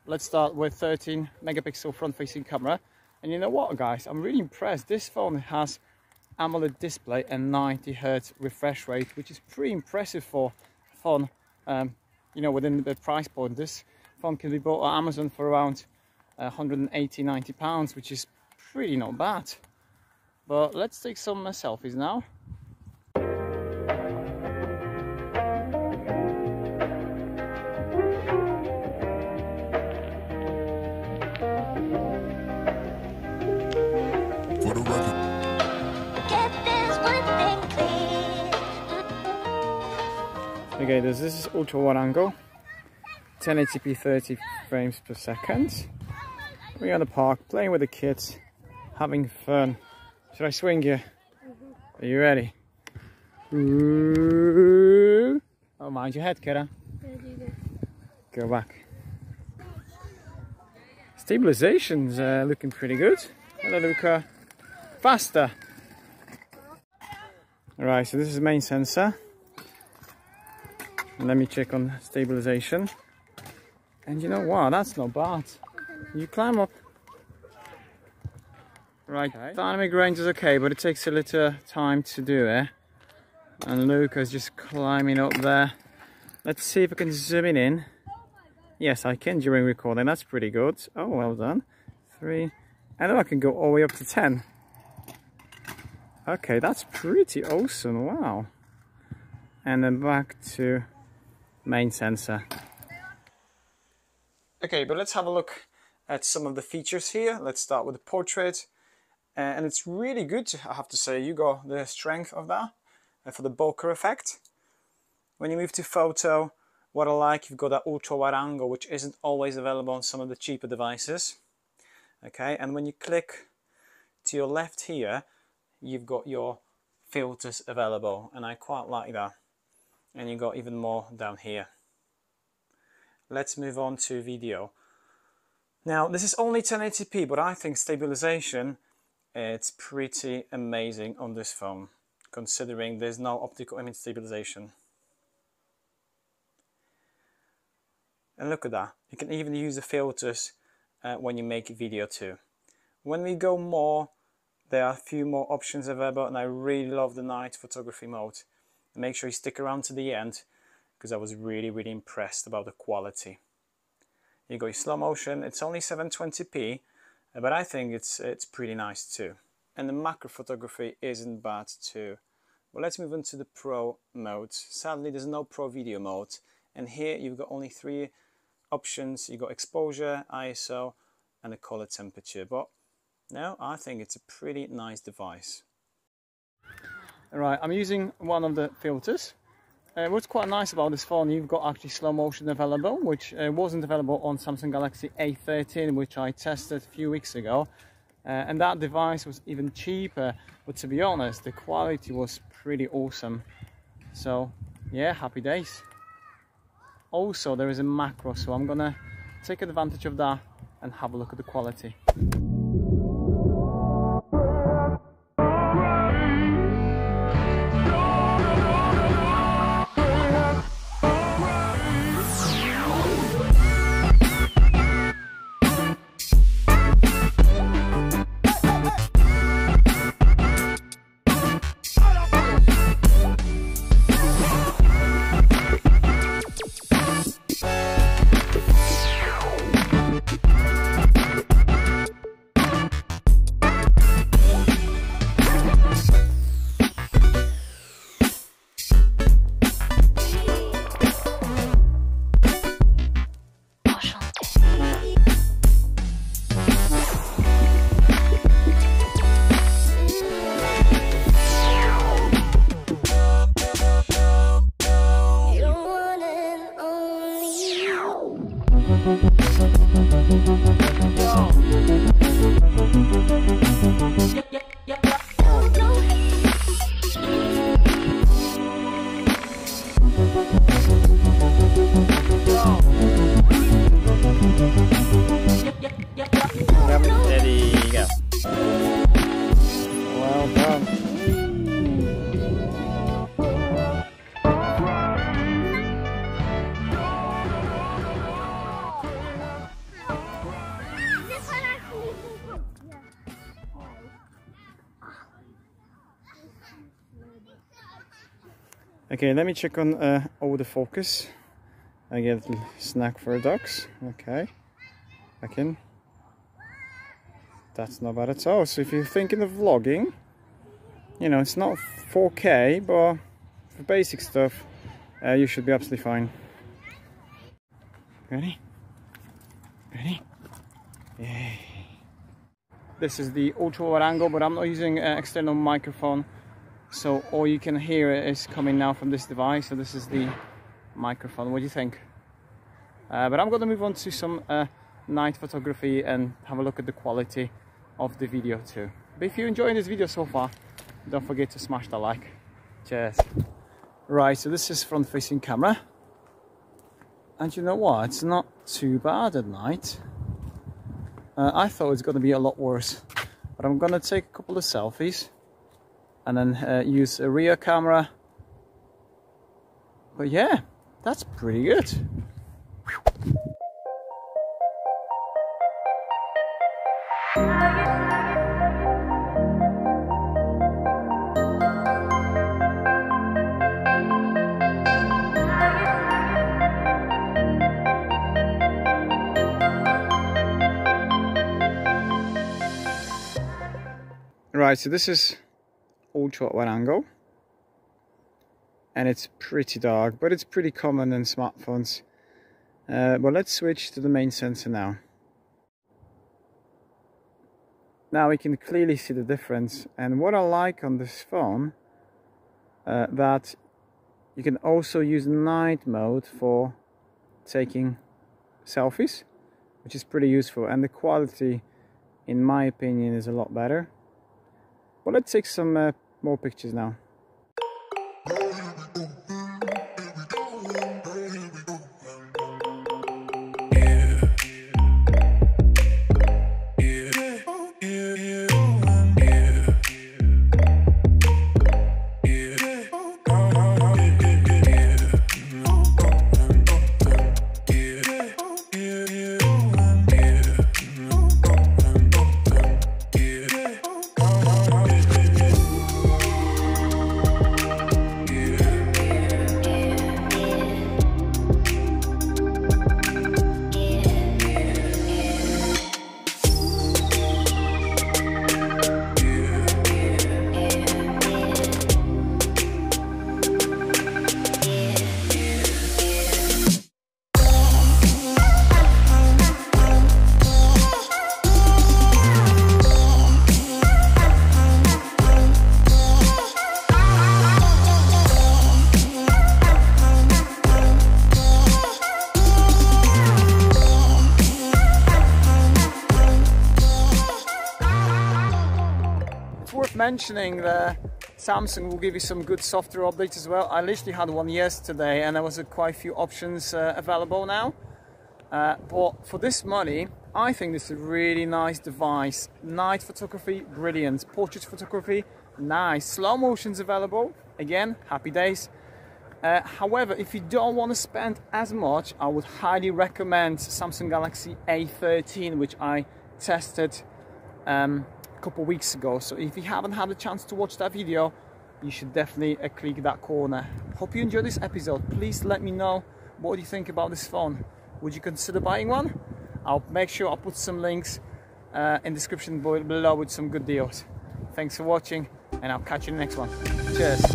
let's start with 13 megapixel front-facing camera. And you know what, guys, I'm really impressed. This phone has Amoled display and 90 Hz refresh rate, which is pretty impressive for a phone, you know, within the price point. This phone can be bought on Amazon for around 180–90 pounds, which is pretty not bad. But let's take some selfies now. Okay, this is ultra wide angle, 1080p 30 frames per second. We're in the park playing with the kids, having fun. Should I swing you? Are you ready? Ooh. Oh, mind your head, kiddo. Go back. Stabilization's looking pretty good. Hello, Luca. Faster. Alright, so this is the main sensor. Let me check on stabilization. And you know what? That's not bad. You climb up. Right, dynamic range is okay, but it takes a little time to do it. And Luca's just climbing up there. Let's see if I can zoom in. Yes, I can during recording. That's pretty good. Oh, well done. 3. And then I can go all the way up to 10. Okay, that's pretty awesome. Wow. And then back to main sensor. Okay, but let's have a look at some of the features here. Let's start with the portrait. And it's really good, I have to say. You got the strength of that for the bokeh effect. When you move to photo, what I like, you've got that ultra wide angle, which isn't always available on some of the cheaper devices. Okay, and when you click to your left here, you've got your filters available, and I quite like that. And you got even more down here. Let's move on to video. Now, this is only 1080p, but I think stabilization, it's pretty amazing on this phone, considering there's no optical image stabilization. And look at that. You can even use the filters when you make a video too. When we go more, there are a few more options available, and I really love the night photography mode. Make sure you stick around to the end, because I was really impressed about the quality. You got your slow motion. It's only 720p, but I think it's pretty nice too. And the macro photography isn't bad too. Well, let's move on to the pro mode. Sadly, there's no pro video mode, and here you've got only 3 options. You got exposure, ISO, and the color temperature. But no, I think it's a pretty nice device. Right, I'm using one of the filters. What's quite nice about this phone, you've got actually slow motion available, which wasn't available on Samsung Galaxy A13, which I tested a few weeks ago. And that device was even cheaper, but to be honest, the quality was pretty awesome. So yeah, happy days. Also, there is a macro, so I'm gonna take advantage of that and have a look at the quality. Okay, let me check on autofocus. I get a little snack for the dogs. Okay, back in. That's not bad at all. So if you're thinking of vlogging, you know, it's not 4K, but for basic stuff, you should be absolutely fine. Ready? Ready? Yay. This is the ultra wide angle, but I'm not using an external microphone, so all you can hear is coming now from this device. So this is the microphone. What do you think? But I'm going to move on to some night photography and have a look at the quality of the video too. But if you're enjoying this video so far, don't forget to smash the like. Cheers. Right, so this is front facing camera. And you know what? It's not too bad at night. I thought it was going to be a lot worse. But I'm going to take a couple of selfies and then use a rear camera. But yeah, that's pretty good. Right, so this is ultra wide angle, and it's pretty dark, but it's pretty common in smartphones. But let's switch to the main sensor now. Now we can clearly see the difference, and what I like on this phone, that you can also use night mode for taking selfies, which is pretty useful, and the quality, in my opinion, is a lot better. Well, let's take some more pictures now. Mentioning that Samsung will give you some good software updates as well. I literally had one yesterday and there was quite a few options available now. But for this money, I think this is a really nice device. Night photography, brilliant. Portrait photography, nice. Slow motion's available. Again, happy days. However, if you don't want to spend as much, I would highly recommend Samsung Galaxy A13, which I tested couple weeks ago. So if you haven't had a chance to watch that video, you should definitely click that corner. Hope you enjoyed this episode. Please let me know what you think about this phone. Would you consider buying one? I'll make sure I'll put some links in the description below with some good deals. Thanks for watching, and I'll catch you in the next one. Cheers.